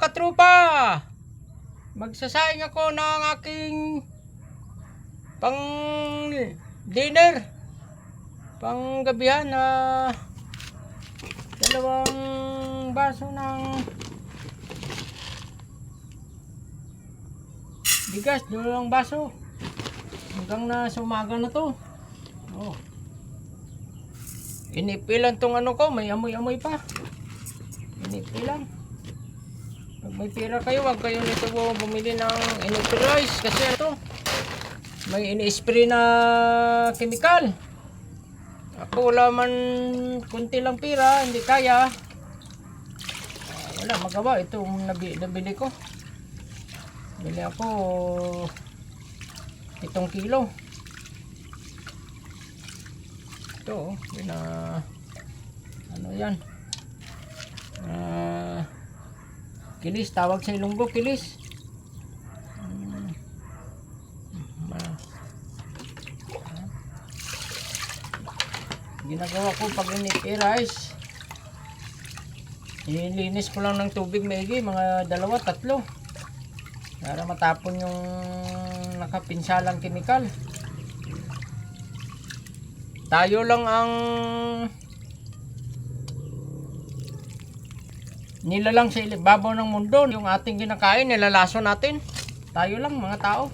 katropa, magsasaing ako ng aking pang dinner, pang gabihan na dalawang baso ng bigas, dalawang baso hanggang na sa umaga na to. Oh. Inipilan tong ano ko, may amoy-amoy pa. Inipilan. Pag may pira kayo, wag kayo nito bumili ng inipilize kasi ito may ini-spray na chemical. Ako wala man, kunti lang pira, hindi kaya. Wala magawa, itong nabili ko. Bili ako 7 kilo. Ito, ano yan? Kilis, tawag sa Ilonggo, kilis. Ginagawa ko pag ini-rice, ililinis ko lang ng tubig maigi, mga 2-3 para matapon yung nakapinsalang kemikal. Tayo lang ang nilalang sa ibabaw ng mundo. Yung ating kinakain, nilalaso natin. Tayo lang mga tao.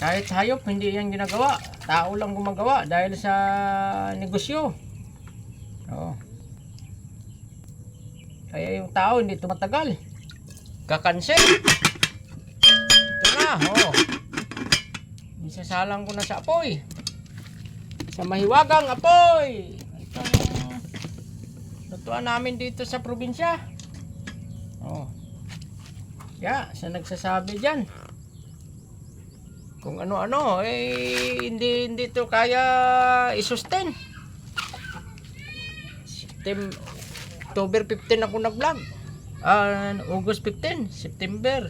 Kahit hayop, hindi yan ginagawa. Tao lang gumagawa dahil sa negosyo. Oo. Kaya yung tao hindi tumatagal. Kakanser. Ito na, oh. Isasalang ko na sa apoy. Sa mahiwagang apoy. Itong lutuan namin dito sa probinsya. Oh. Ya, sa nagsasabi diyan. Kung ano-ano, hindi to kaya i-sustain. October 15 ako nag-vlog. August 15, September,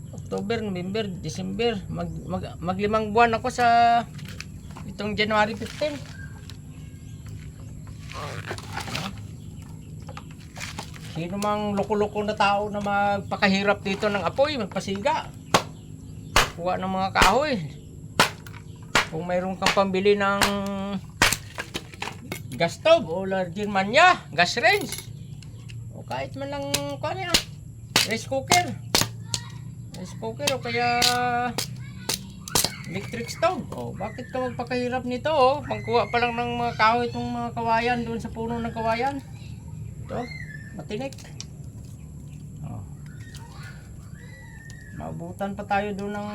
October, November, December. Mag 5 buwan ako sa itong January 15. Sino mang loko-loko na tao na magpakahirap dito ng apoy, magpasiga. Kuha ng mga kahoy. Kung mayroon kang pambili ng gas stove o larger manya, gas range, o kahit man lang rice cooker o kaya electric stove, o bakit ka magpakahirap nito? Pangkuha pa lang ng mga kahoy itong mga kawayan doon sa puno ng kawayan. Ito, matinik. Maabutan pa tayo doon ng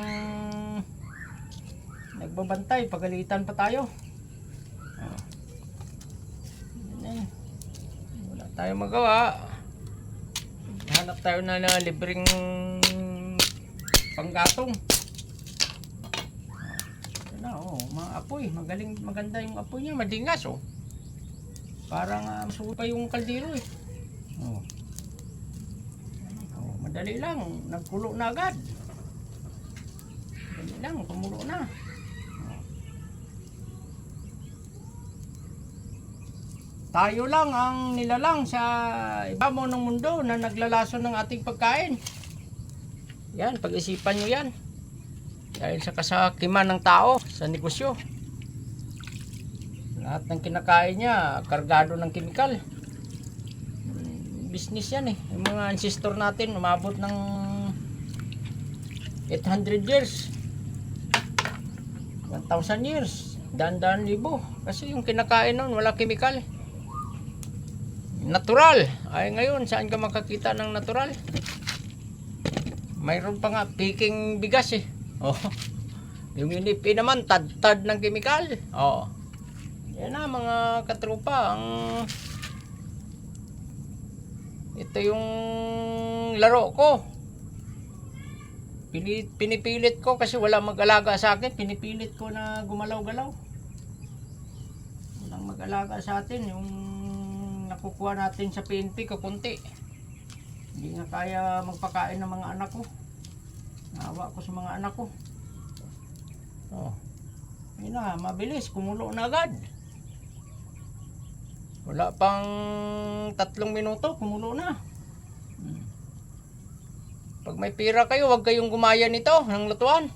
nagbabantay, pagalitan pa tayo. Wala tayong magawa. Hanap tayo na libreng panggatong. Ito na, mga apoy, maganda yung apoy niya, madingas parang masuko pa yung kaldero madali lang, nagkulo na agad. Madali lang, kumulo na. Tayo lang ang nilalang sa ibabaw ng mundo na naglalaso ng ating pagkain. Yan, pag-isipan nyo yan. Dahil sa kasakiman ng tao sa negosyo. Lahat ng kinakain niya, kargado ng kemikal. Business yan Yung mga ancestor natin umabot ng 800 years, 1,000 years, daan-daan libo, kasi yung kinakain nun wala kemikal, natural. Ay ngayon saan ka makakita ng natural? Mayroon pa nga piking bigas yung inipi naman tad-tad ng kemikal. Yan na mga katropa, ito yung laro ko. Pinipilit ko kasi wala mag-alaga sa akin. Pinipilit ko na gumalaw-galaw. Walang mag-alaga sa atin. Yung nakukuha natin sa PNP kakunti. Hindi nga kaya magpakain ng mga anak ko. Naawa ko sa mga anak ko. Yun na, mabilis. Kumulo na agad. Wala pang 3 minuto, kumulo na. Pag may pira kayo, huwag kayong gumaya nito ng lutuan.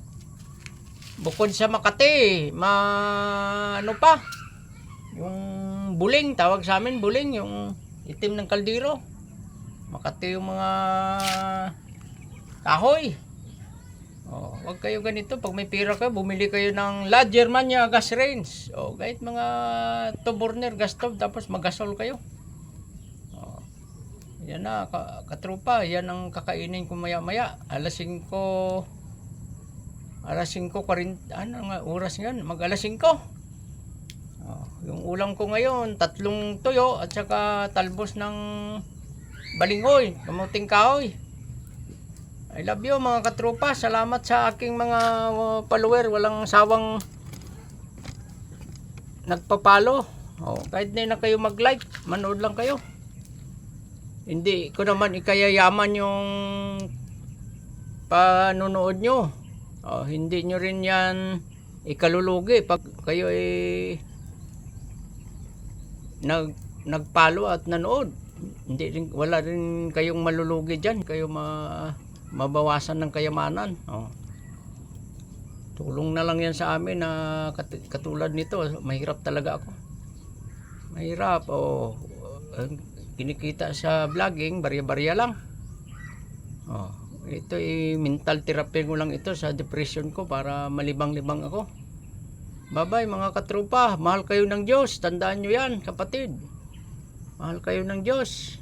Bukod sa Makati, ano pa? Yung buling, tawag sa amin buling, yung itim ng kaldero. Makati yung mga kahoy. Oh, wag kayo ganito. Pag may pira kayo, bumili kayo ng La Germania gas range. Oh, kahit mga 2 burner gas stove, tapos magasol kayo. Oh, yan na, katropa. Yan ang kakainin ko maya-maya. Alas 5, 40, ano nga oras yan? Mag alas 5. Oh, yung ulam ko ngayon, 3 tuyo at saka talbos ng balingoy, kamuting kahoy. I love you mga katropa. Salamat sa aking mga follower. Walang sawang nagpapalo. Oh, kahit na kayo mag-like, manood lang kayo. Hindi ko naman ikayayaman yung panonood nyo. Oh, hindi nyo rin yan ikalulugi pag kayo nagpalo at nanood. Hindi rin, wala rin kayong malulugi dyan. Kayo mabawasan ng kayamanan. Oh. Tulong na lang yan sa amin na katulad nito. Mahirap talaga ako. Mahirap. Oh. Kinikita sa vlogging, barya-barya lang. Oh. Ito mental therapy ko lang ito sa depression ko para malibang-libang ako. Bye-bye mga katropa. Mahal kayo ng Diyos. Tandaan nyo yan, kapatid. Mahal kayo ng Diyos.